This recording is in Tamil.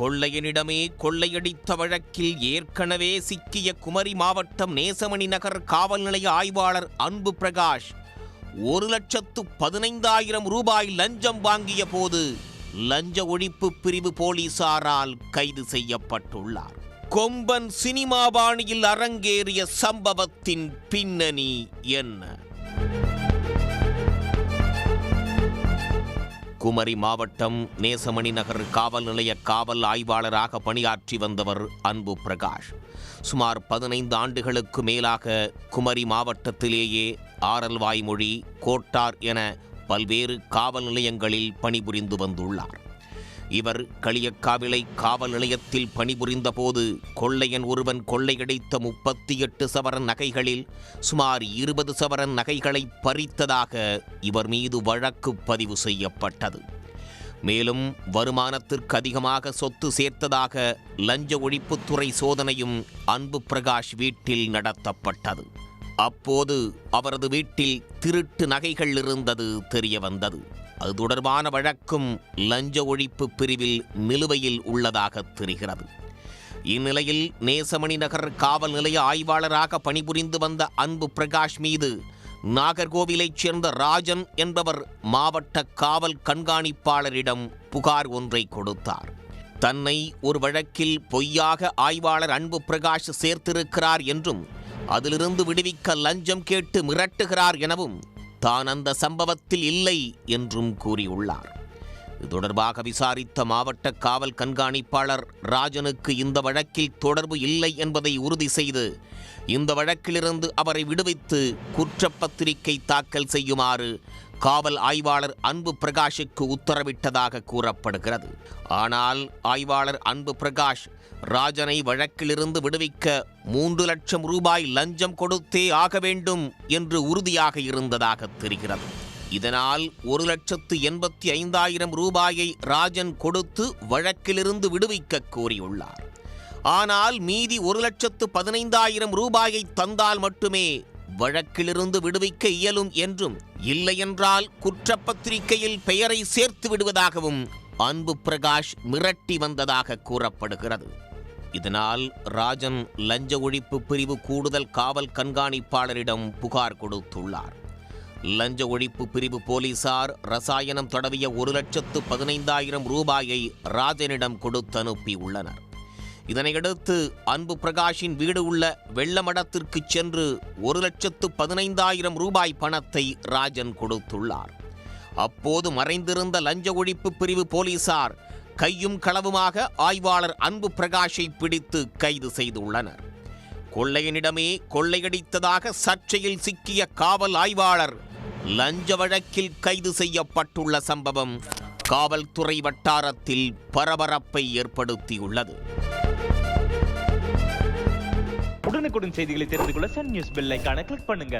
கொள்ளையனிடமே கொள்ளையடித்த வழக்கில் ஏற்கனவே சிக்கிய குமரி மாவட்டம் நேசமணி நகர் காவல் நிலைய ஆய்வாளர் அன்பு பிரகாஷ் 1,15,000 ரூபாய் லஞ்சம் வாங்கிய போது லஞ்ச ஒழிப்பு பிரிவு போலீசாரால் கைது செய்யப்பட்டுள்ளார். கொம்பன் சினிமா பாணியில் அரங்கேறிய சம்பவத்தின் பின்னணி என்ன? குமரி மாவட்டம் நேசமணி நகர் காவல் நிலைய காவல் ஆய்வாளராக பணியாற்றி வந்தவர் அன்பு பிரகாஷ். சுமார் 15 ஆண்டுகளுக்கு மேலாக குமரி மாவட்டத்திலேயே ஆரல்வாய்மொழி, கோட்டார் என பல்வேறு காவல் நிலையங்களில் பணிபுரிந்து வந்துள்ளார். இவர் களியக்காவிளை காவல் நிலையத்தில் பணிபுரிந்த போது கொள்ளையன் ஒருவன் கொள்ளையடித்த 38 சவரன் நகைகளில் சுமார் 20 சவரன் நகைகளை பறித்ததாக இவர் மீது வழக்கு பதிவு செய்யப்பட்டது. மேலும் வருமானத்திற்கு அதிகமாக சொத்து சேர்த்ததாக லஞ்ச ஒழிப்புத்துறை சோதனையும் அன்பு பிரகாஷ் வீட்டில் நடத்தப்பட்டது. அப்போது அவரது வீட்டில் திருட்டு நகைகள் இருந்தது தெரிய வந்தது. அது தொடர்பான வழக்கும் லஞ்ச ஒழிப்பு பிரிவில் நிலுவையில் உள்ளதாக தெரிகிறது. இந்நிலையில் நேசமணி நகர் காவல் நிலைய ஆய்வாளராக பணிபுரிந்து வந்த அன்பு பிரகாஷ் மீது நாகர்கோவிலைச் சேர்ந்த ராஜன் என்பவர் மாவட்ட காவல் கண்காணிப்பாளரிடம் புகார் ஒன்றை கொடுத்தார். தன்னை ஒரு வழக்கில் பொய்யாக ஆய்வாளர் அன்பு பிரகாஷ் சேர்த்திருக்கிறார் என்றும் அதிலிருந்து விடுவிக்க லஞ்சம் கேட்டு மிரட்டுகிறார் எனவும் தான் அந்த சம்பவத்தில் இல்லை என்றும் கூறியுள்ளார். இது தொடர்பாக விசாரித்த மாவட்ட காவல் கண்காணிப்பாளர் ராஜனுக்கு இந்த வழக்கில் தொடர்பு இல்லை என்பதை உறுதி செய்து இந்த வழக்கிலிருந்து அவரை விடுவித்து குற்றப்பத்திரிகை தாக்கல் செய்யுமாறு காவல் ஆய்வாளர் அன்பு பிரகாஷுக்கு உத்தரவிட்டதாக கூறப்படுகிறது. ஆனால் ஆய்வாளர் அன்பு பிரகாஷ் ராஜனை வழக்கிலிருந்து விடுவிக்க 3 லட்சம் ரூபாய் லஞ்சம் கொடுத்தே ஆக வேண்டும் என்று உறுதியாக இருந்ததாக தெரிகிறது. இதனால் 1,85,000 ரூபாயை ராஜன் கொடுத்து வழக்கிலிருந்து விடுவிக்க கோரியுள்ளார். ஆனால் மீதி 1,15,000 ரூபாயை தந்தால் மட்டுமே வழக்கிலிருந்து விடுவிக்க இயலும் என்றும், இல்லையென்றால் குற்றப்பத்திரிகையில் பெயரை சேர்த்து விடுவதாகவும் அன்பு பிரகாஷ் மிரட்டி வந்ததாக கூறப்படுகிறது. இதனால் ராஜன் லஞ்ச ஒழிப்பு பிரிவு கூடுதல் காவல் கண்காணிப்பாளரிடம் புகார் கொடுத்துள்ளார். லஞ்ச ஒழிப்பு பிரிவு போலீசார் ரசாயனம் தடவிய 1,15,000 ரூபாயை ராஜனிடம் கொடுத்து அனுப்பியுள்ளனர். இதனையடுத்து அன்பு பிரகாஷின் வீடு உள்ள வெள்ளமடத்திற்கு சென்று 1,15,000 ரூபாய் பணத்தை ராஜன் கொடுத்துள்ளார். அப்போது மறைந்திருந்த லஞ்ச ஒழிப்பு பிரிவு போலீசார் கையும் களவுமாக ஆய்வாளர் அன்பு பிரகாஷை பிடித்து கைது செய்துள்ளனர். கொள்ளையனிடமே கொள்ளையடித்ததாக சர்ச்சையில் சிக்கிய காவல் ஆய்வாளர் லஞ்ச வழக்கில் கைது செய்யப்பட்டுள்ள சம்பவம் காவல்துறை வட்டாரத்தில் பரபரப்பை ஏற்படுத்தியுள்ளது. உடனுக்குடன் செய்திகளை தெரிந்து கொள்ள சன் நியூஸ் பெல் ஐகானை கிளிக் பண்ணுங்க.